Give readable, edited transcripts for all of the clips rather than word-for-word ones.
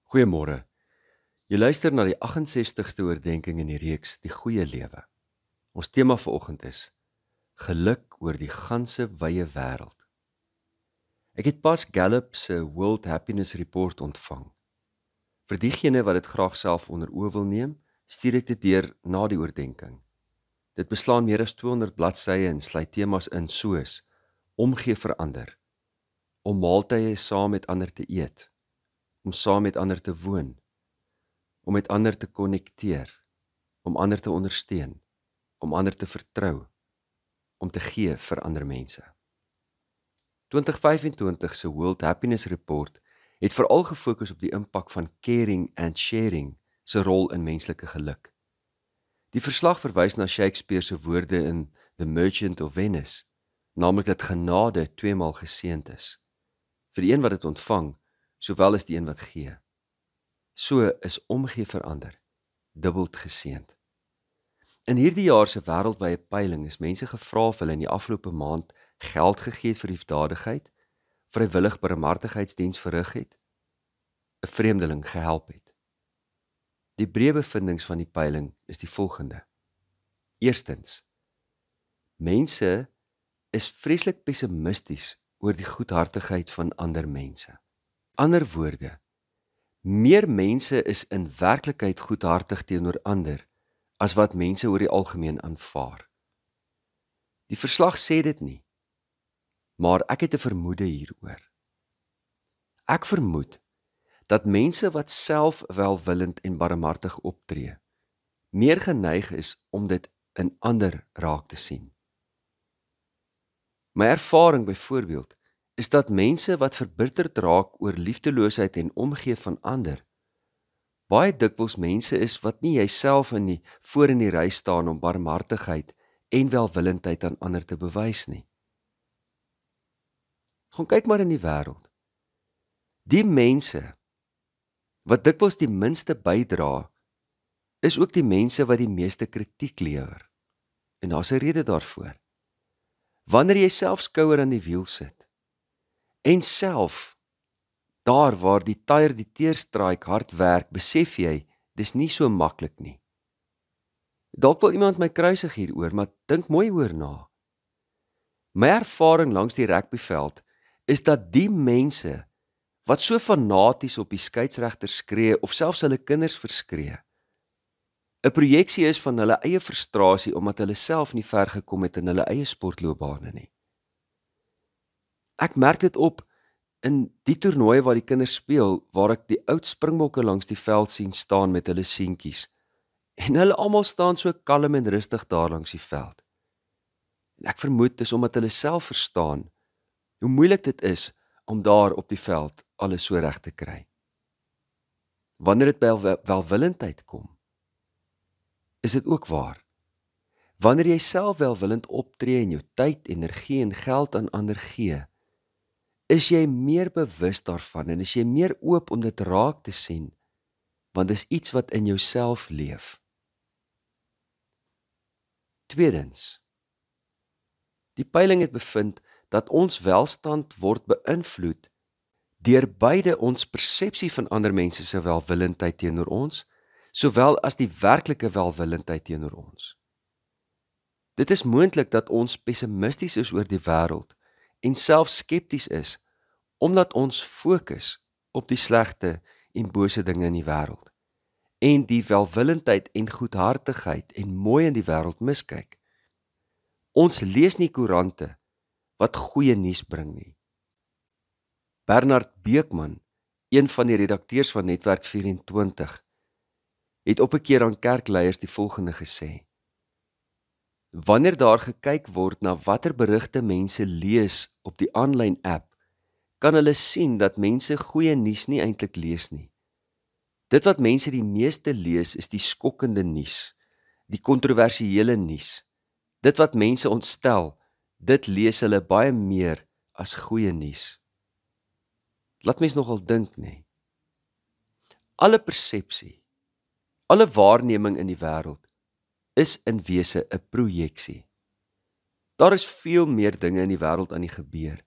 Goeiemôre. Jy luister na die 68ste oordeenking in die reeks Die Goeie Lewe. Ons tema vanoggend is geluk oor die ganse wye wêreld. Ek het pas Gallup se World Happiness Report ontvang. Vir diegene wat dit graag self onder oë wil neem, stuur ek dit deur na die oordeenking. Dit beslaan meer as 200 bladsye en sluit temas in soos omgee vir ander, om maaltye saam met ander te eet, om saam met ander te woon, om met ander te konnekteer, om ander te ondersteun, om ander te vertrou, om te gee vir ander mense. 2025 se World Happiness Report het veral gefokus op die impak van caring and sharing se rol in menslike geluk. Die verslag verwys na Shakespeare se woorde in The Merchant of Venice, naamlik dat genade tweemaal geseënd is, vir die een wat dit ontvang, sowel as die een wat gee. So is omgee vir ander dubbeld geseënd. In hierdie jaar se wêreldwye peiling is mense gevra of hulle in die afgelope maand geld gegee het vir liefdadigheid, vrywillig barmhartigheidsdiens verrig het, 'n vreemdeling gehelp het. Die breë bevindinge van die peiling is die volgende. Eerstens, mense is vreeslik pessimisties oor die goedhartigheid van ander mense. Ander woorde, meer mense is in werklikheid goedhartig teenoor ander as wat mense oor die algemeen aanvaar. Die verslag sê dit nie, maar ek het 'n vermoede hieroor. Ek vermoed dat mense wat self welwillend en barmhartig optree, meer geneig is om dit in ander raak te sien. My ervaring byvoorbeeld is dat mense wat verbitterd raak oor liefdeloosheid en omgee van ander, baie dikwels mense is wat nie jouself voor in die ry staan om barmhartigheid en welwillendheid aan ander te bewys nie. Gaan kyk maar in die wêreld. Die mense wat dikwels die minste bydra, is ook die mense wat die meeste kritiek lewer. En daar's 'n rede daarvoor. Wanneer jy self skouer aan die wiel sit, en self, daar waar die tyre die teerstraik hard werk, besef jy, dis nie so maklik nie. Dalk wil iemand my kruisig hieroor, maar dink mooi oor na. My ervaring langs die rugbyveld is dat die mense wat so fanaties op die skeieregter skree of selfs hulle kinders verskree, 'n projeksie is van hulle eie frustrasie omdat hulle self nie ver gekom het in hulle eie sportloopbane nie. Ek merk dit op in die toernooie waar die kinders speel, waar ek die oud springbokke langs die veld sien staan met hulle seentjies, en hulle almal staan so kalm en rustig daar langs die veld. En ek vermoed dis omdat hulle self verstaan hoe moeilik dit is om daar op die veld alles so reg te kry. Wanneer dit by welwillendheid kom, is dit ook waar. Wanneer jy self welwillend optree en jou tyd, energie en geld aan ander gee, is jy meer bewus daarvan en is jy meer oop om dit raak te sien, want dis iets wat in jouself leef. Tweedens, die peiling het bevind dat ons welstand word beïnvloed deur beide ons persepsie van ander mense se welwillendheid teenoor ons, sowel as die werklike welwillendheid teenoor ons. Dit is moontlik dat ons pessimisties is oor die wêreld en self skepties is, omdat ons fokus op die slegte en bose dinge in die wêreld, en die welwillendheid en goedhartigheid en mooi in die wêreld miskyk. Ons lees nie koerante wat goeie nuus bring nie. Bernard Beekman, een van die redakteurs van Netwerk 24, het op 'n keer aan kerkleiers die volgende gesê: Wanneer daar gekyk word na watter berigte mense lees op die aanlyn app, kan hulle sien dat mense goeie nuus nie eintlik lees nie. Dit wat mense die meeste lees is die skokkende nuus, die kontroversiële nuus. Dit wat mense ontstel, dit lees hulle baie meer as goeie nuus. Laat mens nogal dink, nee. Alle persepsie, alle waarneming in die wêreld is in wese 'n projeksie. Daar is veel meer dinge in die wêreld aan die gebeur,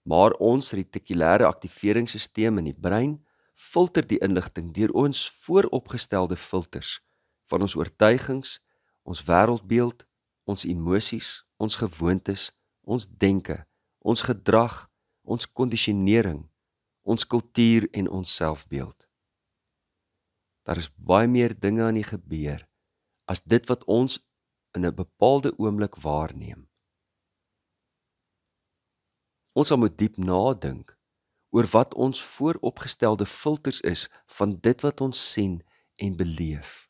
maar ons retikulêre aktiveringsstelsel in die brein filter die inligting deur ons vooropgestelde filters van ons oortuigings, ons wêreldbeeld, ons emosies, ons gewoontes, ons denke, ons gedrag, ons kondisionering, ons kultuur en ons selfbeeld. Daar is baie meer dinge aan die gebeur as dit wat ons in 'n bepaalde oomblik waarneem. Ons sal moet diep nadink oor wat ons vooropgestelde filters is van dit wat ons sien en beleef.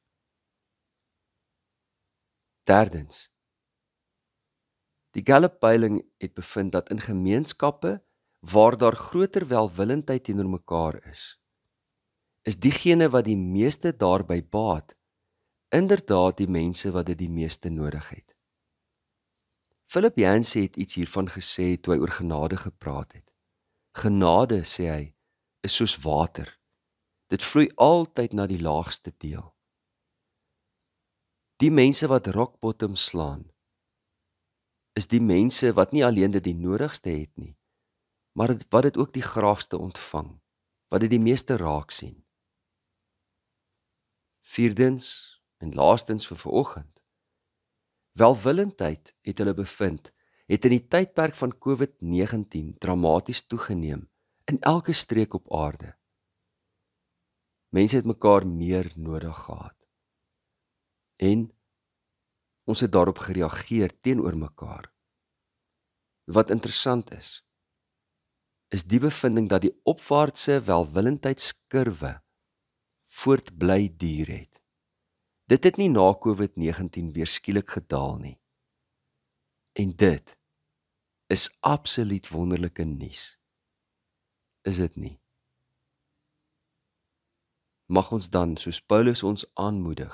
Derdens, die Gallup-peiling het bevind dat in gemeenskappe waar daar groter welwillendheid teenoor mekaar is diegene wat die meeste daarby baat, inderdaad die mense wat dit die meeste nodig het. Philip Yancey het iets hiervan gesê toe hy oor genade gepraat het. Genade, sê hy, is soos water. Dit vloei altyd na die laagste deel. Die mense wat rock bottom slaan, is die mense wat nie alleen dit die nodigste het nie, maar wat dit ook die graagste ontvang, wat dit die meeste raak sien. Vierdens en laastens vir vanoggend. Welwillendheid, het hulle bevind, het in die tydperk van COVID-19 dramaties toegeneem in elke streek op aarde. Mense het mekaar meer nodig gehad. En ons het daarop gereageer teenoor mekaar. Wat interessant is die bevinding dat die opwaartse welwillendheidskurwe voortbly duur het. Dit het nie na COVID-19 weer skielik gedaal nie. En dit is absoluut wonderlike nuus. Is dit nie? Mag ons dan, soos Paulus ons aanmoedig,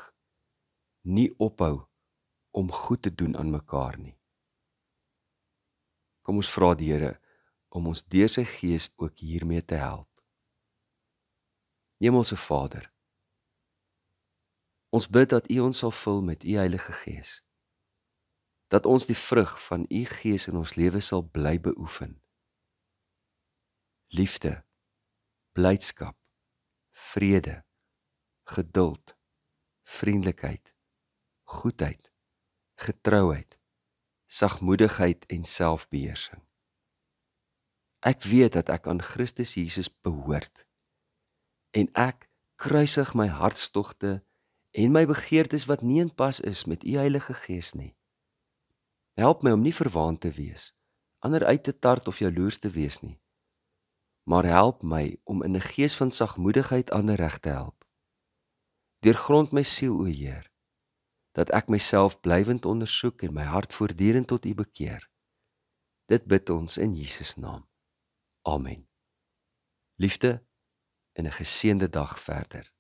nie ophou om goed te doen aan mekaar nie. Kom ons vra die Here om ons deur sy Gees ook hiermee te help. Hemelse Vader, ons bid dat U ons sal vul met U Heilige Gees, dat ons die vrug van U Gees in ons lewe sal bly beoefen. Liefde, blydskap, vrede, geduld, vriendelikheid, goedheid, getrouheid, sagmoedigheid en selfbeheersing. Ek weet dat ek aan Christus Jesus behoort en ek kruisig my hartstogte en my begeertes wat nie in pas is met U Heilige Gees nie. Help my om nie verwaand te wees, ander uit te tart of jaloers te wees nie, maar help my om in 'n gees van sagmoedigheid ander reg te help. Deurgrond my siel, o Heer, dat ek myself blywend ondersoek en my hart voortdurend tot U bekeer. Dit bid ons in Jesus naam. Amen. Liefde en 'n geseënde dag verder.